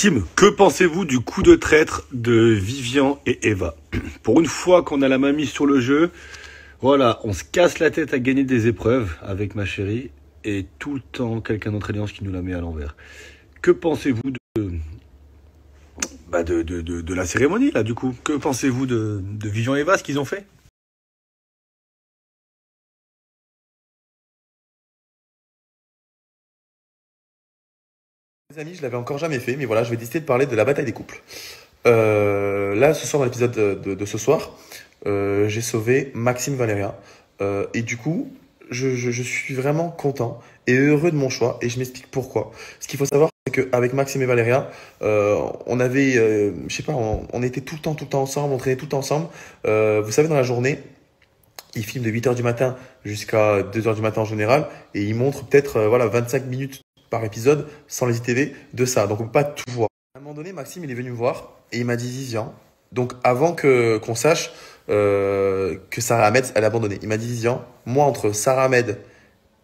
team, que pensez-vous du coup de traître de Vivian et Eva? Pour une fois qu'on a la main mise sur le jeu, voilà, on se casse la tête à gagner des épreuves avec ma chérie et tout le temps quelqu'un d'autre alliance qui nous la met à l'envers. Que pensez-vous de la cérémonie là du coup? Que pensez-vous de Vivian et Eva, ce qu'ils ont fait? Les amis, je l'avais encore jamais fait, mais voilà, je vais décider de parler de la bataille des couples. Là, ce soir, dans l'épisode de ce soir, j'ai sauvé Maxime Valéria. Et du coup, je suis vraiment content et heureux de mon choix, et je m'explique pourquoi. Ce qu'il faut savoir, c'est qu'avec Maxime et Valéria, on avait, je sais pas, on était tout le temps ensemble, on traînait tout le temps ensemble. Vous savez, dans la journée, ils filment de 8 heures du matin jusqu'à 2 heures du matin en général, et ils montrent peut-être voilà, 25 minutes par épisode sans les ITV de ça. Donc on peut pas tout voir. À un moment donné, Maxime, il est venu me voir et il m'a dit Vivian. Donc avant que qu'on sache que Sarah Ahmed, elle a abandonné. Il m'a dit Vivian, moi entre Sarah Ahmed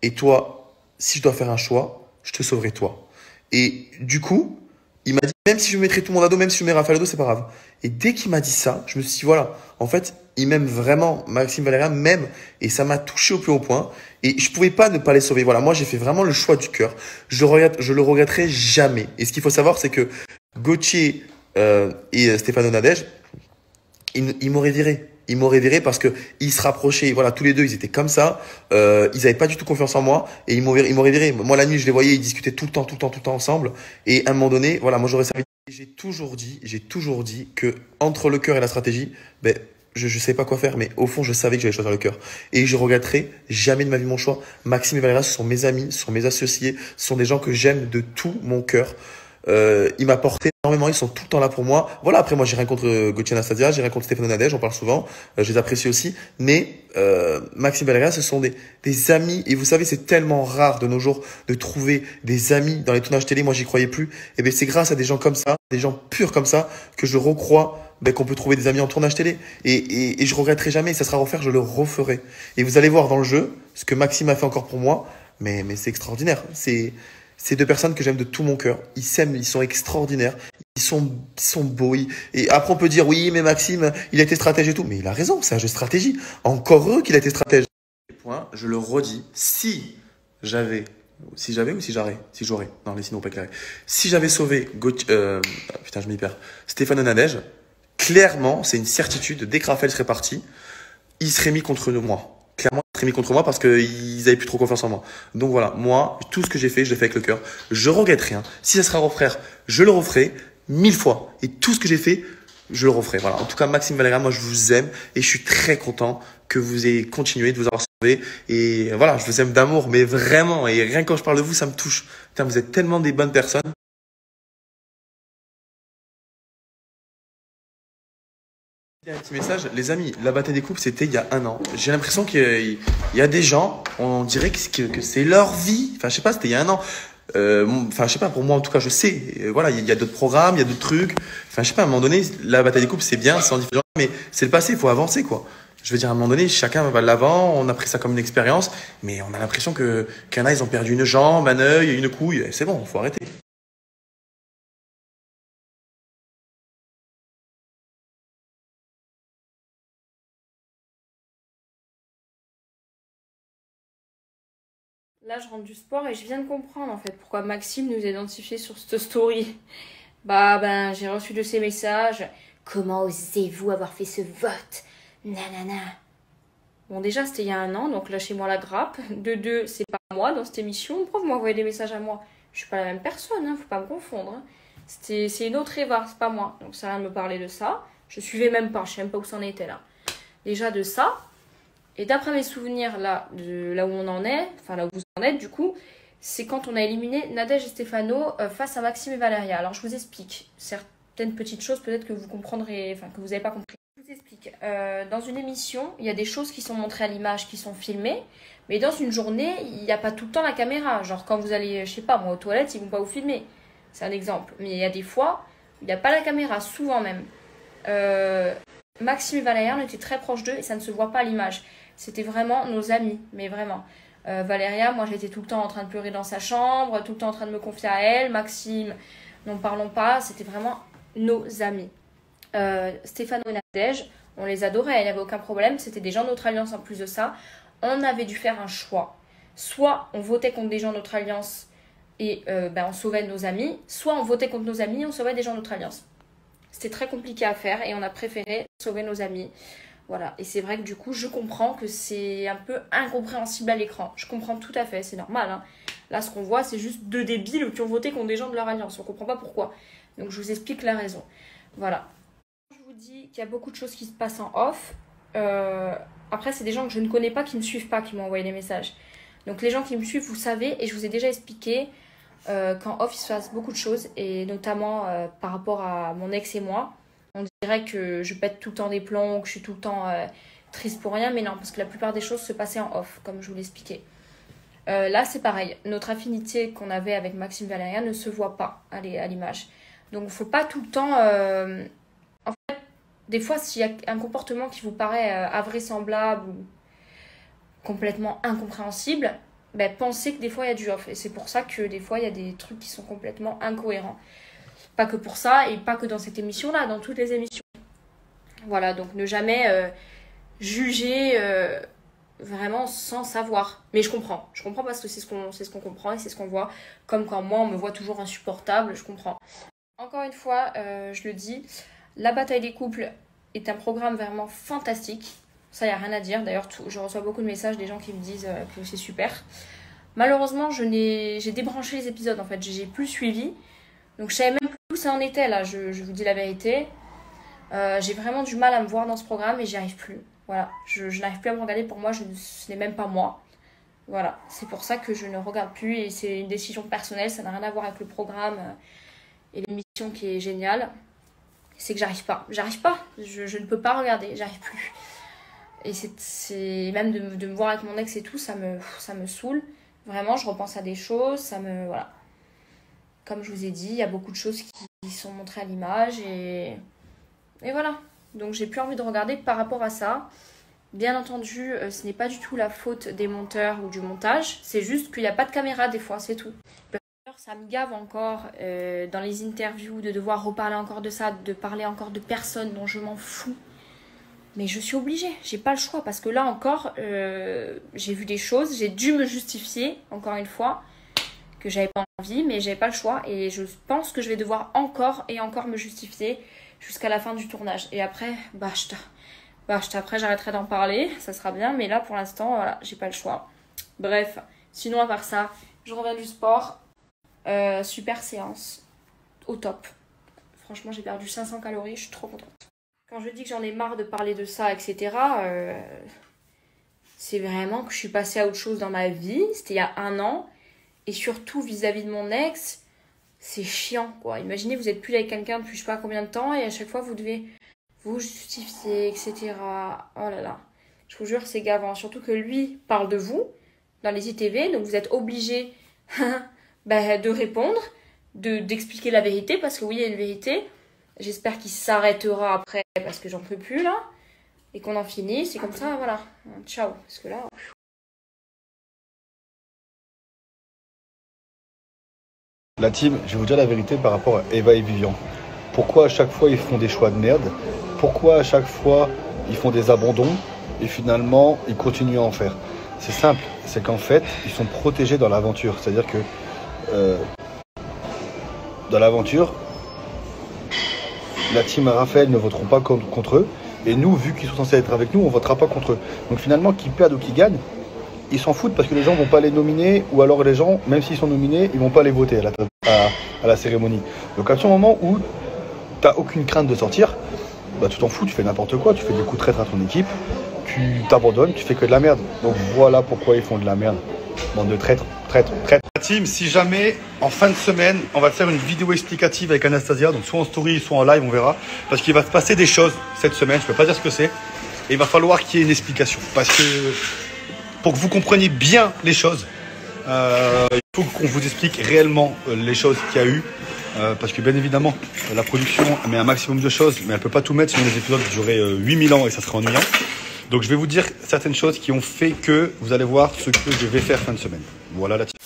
et toi, si je dois faire un choix, je te sauverai toi. Et du coup, il m'a dit, même si je mettrais tout mon ado, même si je mets Raphaël ado, c'est pas grave. Et dès qu'il m'a dit ça, je me suis dit, voilà, en fait, il m'aime vraiment, Maxime Valérian m'aime, et ça m'a touché au plus haut point. Et je pouvais pas ne pas les sauver. Voilà, moi, j'ai fait vraiment le choix du cœur. Je le regretterai jamais. Et ce qu'il faut savoir, c'est que Gauthier et Stéphano Nadège, ils m'auraient viré. Ils m'auraient viré parce que ils se rapprochaient. Voilà, tous les deux, ils étaient comme ça. Ils avaient pas du tout confiance en moi et ils m'auraient viré. Moi, la nuit, je les voyais, ils discutaient tout le temps ensemble. Et à un moment donné, voilà, moi, j'aurais servi. J'ai toujours dit que entre le cœur et la stratégie, ben, je savais pas quoi faire, mais au fond, je savais que j'allais choisir le cœur. Et je regretterai jamais de ma vie mon choix. Maxime et Valéria, ce sont mes amis, ce sont mes associés, ce sont des gens que j'aime de tout mon cœur. Ils m'apportent énormément, ils sont tout le temps là pour moi. Voilà, après moi j'ai rien contre Gauthier Anastasia, j'ai rien contre Stéphane Nadège, on parle souvent, je les apprécie aussi. Mais Maxime Valéria, ce sont des amis, et vous savez, c'est tellement rare de nos jours de trouver des amis dans les tournages télé, moi j'y croyais plus. Et bien c'est grâce à des gens comme ça, des gens purs comme ça, que je recrois ben, qu'on peut trouver des amis en tournage télé. Et je regretterai jamais, ça sera à refaire, je le referai. Et vous allez voir dans le jeu ce que Maxime a fait encore pour moi, mais c'est extraordinaire. C'est deux personnes que j'aime de tout mon cœur. Ils s'aiment, ils sont extraordinaires, ils sont beaux. Et après, on peut dire, oui, mais Maxime, il a été stratège et tout. Mais il a raison, c'est un jeu de stratégie. Encore heureux qu'il a été stratège. Point, je le redis, si j'avais ou si j'aurais, non, les sinon pas clair. Si j'avais sauvé putain, je m'y perds, Stéphane Nadège, clairement, c'est une certitude, dès que Raphaël serait parti, il serait mis contre moi. Clairement, il serait mis contre moi parce qu'ils avaient plus trop confiance en moi. Donc voilà, moi, tout ce que j'ai fait, je l'ai fait avec le cœur. Je regrette rien. Si ça sera à refaire, je le referai 1000 fois. Et tout ce que j'ai fait, je le referai. Voilà. En tout cas, Maxime Valéria, moi, je vous aime et je suis très content que vous ayez continué de vous avoir sauvé. Et voilà, je vous aime d'amour, mais vraiment. Et rien que quand je parle de vous, ça me touche. Putain, vous êtes tellement des bonnes personnes. Un petit message, les amis, la bataille des couples, c'était il y a un an. J'ai l'impression qu'il y a des gens, on dirait que c'est leur vie. Enfin, je sais pas, c'était il y a un an. Enfin, je sais pas, pour moi en tout cas, je sais. Voilà, il y a d'autres programmes, il y a d'autres trucs. Enfin, je sais pas, à un moment donné, la bataille des couples, c'est bien, c'est en diffusion, mais c'est le passé, il faut avancer, quoi. Je veux dire, à un moment donné, chacun va de l'avant, on a pris ça comme une expérience, mais on a l'impression qu'il y en a, ils ont perdu une jambe, un œil, une couille. C'est bon, faut arrêter. Là, je rentre du sport et je viens de comprendre en fait pourquoi Maxime nous a identifiés sur cette story. Bah ben, j'ai reçu de ces messages. Comment osez-vous avoir fait ce vote? Nanana. Bon, déjà, c'était il y a un an, donc lâchez-moi la grappe. De deux, c'est pas moi dans cette émission. Pourquoi vous m'envoyez des messages à moi? Je suis pas la même personne, hein, faut pas me confondre. Hein. C'est une autre Eva, c'est pas moi. Donc ça vient de me parler de ça. Je suivais même pas, je sais même pas où c'en était là. Déjà de ça. Et d'après mes souvenirs, là, de là où on en est, enfin là où vous en êtes du coup, c'est quand on a éliminé Nadège et Stéphano face à Maxime et Valéria. Alors je vous explique certaines petites choses peut-être que vous comprendrez, enfin que vous n'avez pas compris. Je vous explique. Dans une émission, il y a des choses qui sont montrées à l'image, qui sont filmées, mais dans une journée, il n'y a pas tout le temps la caméra. Genre quand vous allez, je sais pas, moi aux toilettes, ils vont pas vous filmer. C'est un exemple. Mais il y a des fois, il n'y a pas la caméra, souvent même. Maxime et Valéria, on était très proches d'eux et ça ne se voit pas à l'image. C'était vraiment nos amis, mais vraiment. Valéria, moi j'étais tout le temps en train de pleurer dans sa chambre, tout le temps en train de me confier à elle. Maxime, n'en parlons pas, c'était vraiment nos amis. Stéphano et Nadège, on les adorait, il n'y avait aucun problème, c'était des gens de notre alliance en plus de ça. On avait dû faire un choix. Soit on votait contre des gens de notre alliance et on sauvait nos amis, soit on votait contre nos amis et on sauvait des gens de notre alliance. C'était très compliqué à faire et on a préféré sauver nos amis. Voilà, et c'est vrai que du coup, je comprends que c'est un peu incompréhensible à l'écran. Je comprends tout à fait, c'est normal. Hein. Là, ce qu'on voit, c'est juste deux débiles qui ont voté contre des gens de leur alliance. On ne comprend pas pourquoi. Donc, je vous explique la raison. Voilà. Je vous dis qu'il y a beaucoup de choses qui se passent en off. Après, c'est des gens que je ne connais pas, qui ne me suivent pas, qui m'ont envoyé les messages. Donc, les gens qui me suivent, vous savez, et je vous ai déjà expliqué qu'en off, il se passe beaucoup de choses, et notamment par rapport à mon ex et moi. On dirait que je pète tout le temps des plombs, que je suis tout le temps triste pour rien, mais non, parce que la plupart des choses se passaient en off, comme je vous l'expliquais. Là, c'est pareil. Notre affinité qu'on avait avec Maxime Valérien ne se voit pas à l'image. Donc, il ne faut pas tout le temps... En fait, des fois, s'il y a un comportement qui vous paraît invraisemblable ou complètement incompréhensible, pensez que des fois, il y a du off. Et c'est pour ça que des fois, il y a des trucs qui sont complètement incohérents. Pas que pour ça, et pas que dans cette émission-là, dans toutes les émissions. Voilà, donc ne jamais juger vraiment sans savoir. Mais je comprends parce que c'est ce qu'on comprend et c'est ce qu'on voit. Comme quand moi, on me voit toujours insupportable, je comprends. Encore une fois, je le dis, la bataille des couples est un programme vraiment fantastique. Ça, il n'y a rien à dire. D'ailleurs, je reçois beaucoup de messages des gens qui me disent que c'est super. Malheureusement, j'ai débranché les épisodes, en fait. J'ai plus suivi. Donc, je savais même plus où ça en était, là. Je vous dis la vérité. J'ai vraiment du mal à me voir dans ce programme et j'y arrive plus. Voilà. Je n'arrive plus à me regarder. Pour moi, ce n'est même pas moi. Voilà. C'est pour ça que je ne regarde plus et c'est une décision personnelle. Ça n'a rien à voir avec le programme et l'émission qui est géniale. C'est que j'arrive pas. J'arrive pas. Je ne peux pas regarder. J'arrive plus. Et c'est même de me voir avec mon ex et tout, ça me saoule. Vraiment, je repense à des choses. Voilà. Comme je vous ai dit, il y a beaucoup de choses qui sont montrées à l'image et voilà. Donc j'ai plus envie de regarder par rapport à ça. Bien entendu, ce n'est pas du tout la faute des monteurs ou du montage. C'est juste qu'il n'y a pas de caméra des fois, c'est tout. Ça me gave encore dans les interviews de devoir reparler encore de ça, de parler encore de personnes dont je m'en fous. Mais je suis obligée, j'ai pas le choix parce que là encore, j'ai vu des choses, j'ai dû me justifier encore une fois. Que j'avais pas envie, mais j'avais pas le choix et je pense que je vais devoir encore et encore me justifier jusqu'à la fin du tournage. Et après, basta. Après, j'arrêterai d'en parler, ça sera bien, mais là pour l'instant, voilà, j'ai pas le choix. Bref, sinon à part ça, je reviens du sport, super séance, au top. Franchement, j'ai perdu 500 calories, je suis trop contente. Quand je dis que j'en ai marre de parler de ça, etc., c'est vraiment que je suis passée à autre chose dans ma vie. C'était il y a 1 an. Et surtout vis-à-vis de mon ex, c'est chiant, quoi. Imaginez, vous êtes plus avec quelqu'un depuis je sais pas combien de temps et à chaque fois, vous devez vous justifier, etc. Oh là là. Je vous jure, c'est gavant. Surtout que lui parle de vous dans les ITV, donc vous êtes obligé de répondre, d'expliquer la vérité, parce que oui, il y a une vérité. J'espère qu'il s'arrêtera après, parce que j'en peux plus, là. Et qu'on en finisse, et comme ça, voilà. Ciao. Parce que là... La team, je vais vous dire la vérité par rapport à Eva et Vivian. Pourquoi à chaque fois ils font des choix de merde? Pourquoi à chaque fois ils font des abandons et finalement ils continuent à en faire? C'est simple, c'est qu'en fait ils sont protégés dans l'aventure. C'est-à-dire que dans l'aventure, la team Raphaël ne voteront pas contre eux. Et nous, vu qu'ils sont censés être avec nous, on ne votera pas contre eux. Donc finalement, qu'ils perdent ou qu'ils gagnent, ils s'en foutent parce que les gens ne vont pas les nominer, ou alors les gens, même s'ils sont nominés, ils ne vont pas les voter à la cérémonie. Donc à partir du moment où tu n'as aucune crainte de sortir, tu t'en fous, tu fais n'importe quoi, tu fais des coups de traître à ton équipe, tu t'abandonnes, tu fais que de la merde. Donc voilà pourquoi ils font de la merde. Bande de traîtres. Team, si jamais en fin de semaine, on va faire une vidéo explicative avec Anastasia, donc soit en story, soit en live, on verra, parce qu'il va se passer des choses cette semaine, je ne peux pas dire ce que c'est, et il va falloir qu'il y ait une explication, parce que pour que vous compreniez bien les choses, il faut qu'on vous explique réellement les choses qu'il y a eu, parce que bien évidemment, la production met un maximum de choses, mais elle ne peut pas tout mettre, sinon les épisodes dureraient 8000 ans et ça serait ennuyant. Donc je vais vous dire certaines choses qui ont fait que vous allez voir ce que je vais faire fin de semaine. Voilà la team.